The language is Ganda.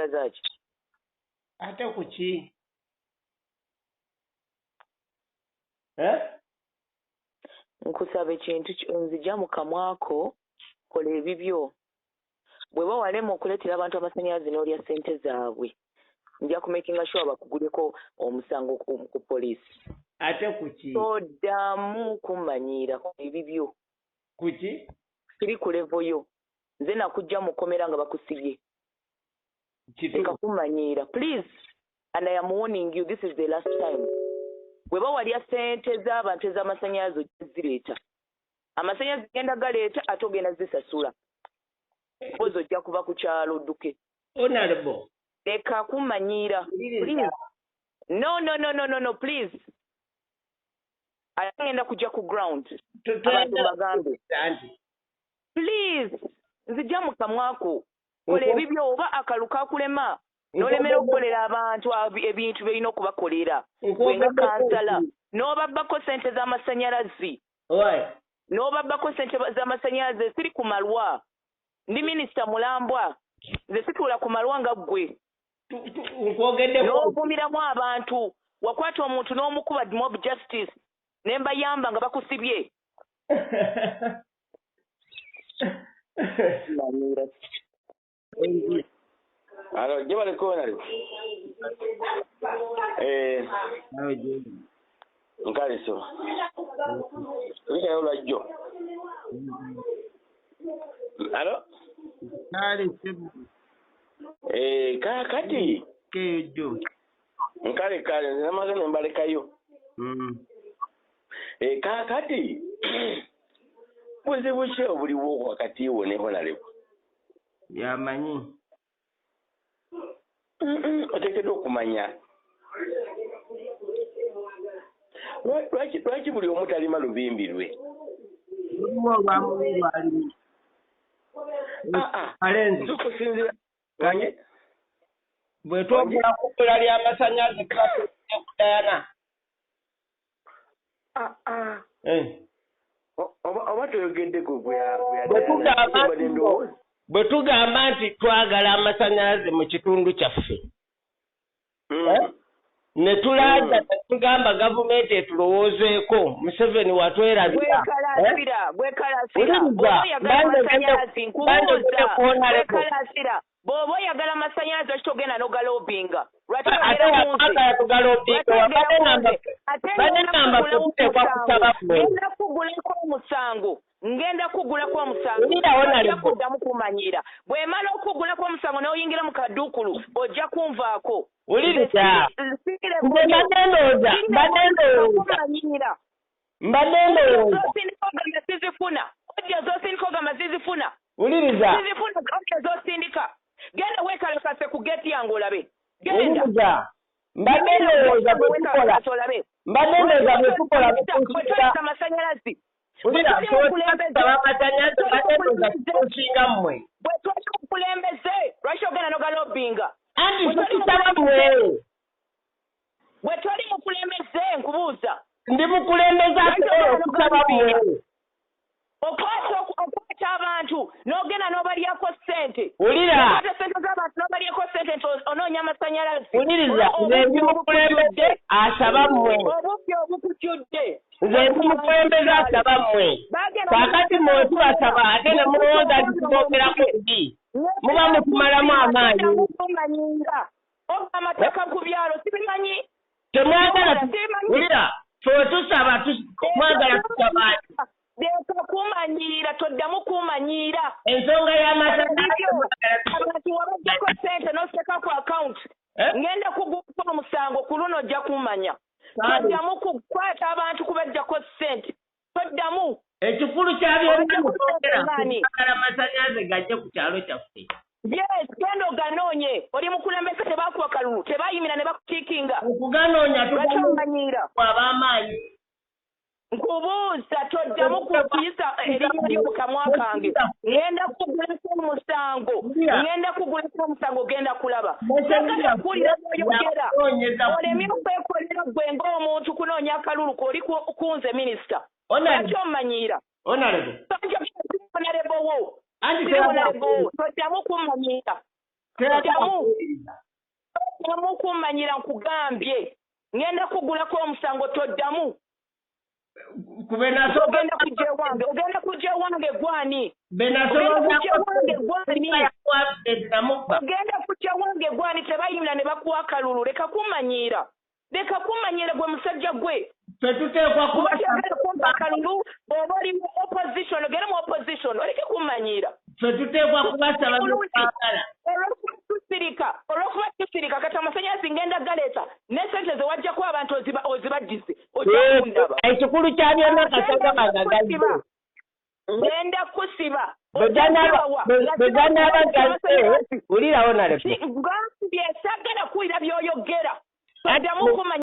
kwegazaaki ate kuki nkusaba ekintu nzija mu kamwako kola ebibyo bwe bawalema okuleetera abantu amasannyalaze n'olya ssente zaabwe nja kumakinga sure bakuguleko omusango ku poliisi ate kuki toddamu kumanyiira ebibyo kuki kiri ku levo yo nze nakujja mu kkomera nga bakusibye leka kumanyiira please and I am warning you this is the last time bwe bawalya ssente z'abantu ez'amasannyalaze zireeta amasannyalaze genda galeeta ate ogenda zisasula mpozi ojja kuva ku kyalo odduke honorable leka kumanyiira please no please ngenda kujja ku ground abantu bagambe please nzija mu kamwako kola ebibyo oba akalu kakulema n'olemera okukolera abantu ebintu byolina okubakolera gwenga kansala n'obabbako ssente z'amasannyalaze n'obabbako ssente z'amasannyalaze siri ku malwa ndi minisita mulambwa nze situula ku malwa nga ggwe n'ovumiramu abantu wakwata omuntu n'omukuba mob justice ne mbayamba nga bakusibye Alo, lleva kona leo. Nkaliso. Wika yola jo. Alo? Kati. Kejo. Nkale namaze nembalekayo. Kati. Buzibu ki obuliwo wakati wo ne honalebo? Yamanyi. Oteekeddwa okumanya. Lwaki buli omu talima lubimbi lwe? Tukusinzira. Bwe twogera ku kkula ly'amasannyalaze kutayana. Oba toyogedde bwe tugamba nti twagala amasannyalaze mu kitundu kyaffe ne tulaaja ne tugamba gavumenti etulowoozeeko Museveni watwerabira bw'oba oyagala amasannyalaze lwaki togenda n'ogalobinga ngenda kugulako omusango ojja kuddamu kumanyira bw'emala okugulako omusango n'oyingira mu kaduukulu ojja kunvaako wuliriza mbadde ndowooza sizifuna ojja z'osindika ogamba zizifuna wuliriza zizifuna ojja z'osindika genda weekalakase ku geeti yange olabe wuliriza mbadde ndowooza bwe tukola amasannyalaze Ulira twasaba amasannyalaze mbadde ndowooza tusinga mmwe bwe twali mukulembeze lwaki ogenda n'ogalobinga anti tukusaba mmwe bwe twali mukulembeze nkubuuza ndi mukulembeze ate okusaba mmwe okwata abantu n'ogenda n'obalyako ssente ulira ssente z'abantu n'obalyako ssente nti onoonya amasannyalaze uliriza nze ndi mukulembeze asaba mmwe obubbi obukujjudde nze ndi mukulembeze asaba mmwe kaakati mmwe tubasaba ate ne mulowooza nti tuboogerako ebi muba mutumalamu amaanyi oba amateeka ku byalo sibimanyi temwagala ulira ffe tusaba mwagala tusaba leka kumanyiira toddamu kumanyiira ensonga y'amasannyalaze abantu wabajjako ssente n'oseka ku akawunti ngenda kugulako omusango ku luno ojja kumanya toddamu kukwata abantu kubajjako ssente toddamu ekikulu kya byonna mukwogera agala amasannyalaze gajje ku kyalo kyaffe yes genda oganoonye oli mukulembeze tebaakuwa kalulu tebaayimira ne bakukiikinga okuganoonya tumanyiira ab'amaanyi nkubuuza toddamu kuyisa erinnya ly'omukamwa kange ngenda kugulako omusango genda kulaba sagala kuwulira oyogera olemye okwekolera gwe ng'omuntu kunoonya akalulu k'oli kunze minisita lwaki omanyiira honorable wo toddamu kumanyiira Toddamu kumanyira nkugambye ngenda kugulako omusango toddamu ogenda kujja wange gwani tebayina ne bakuwa akalulu leka kumanyira gwe musajja gwe tetuteekwa kuba akalulu oba oli mu opposition ogenda mu opposition oleke kumanyira tetuteekwa kubasaba by'okwagala olw'okuba tusirika kati amasannyalaze ngenda galeeta n'esente ze wajjako abantu ozibaddize ekikulu kya byonna kasaga bagagaziba ngenda kusiba bweganaabagaze ulirawo nale ngambye sagala kuwulira by'oyogera oddamu kumanya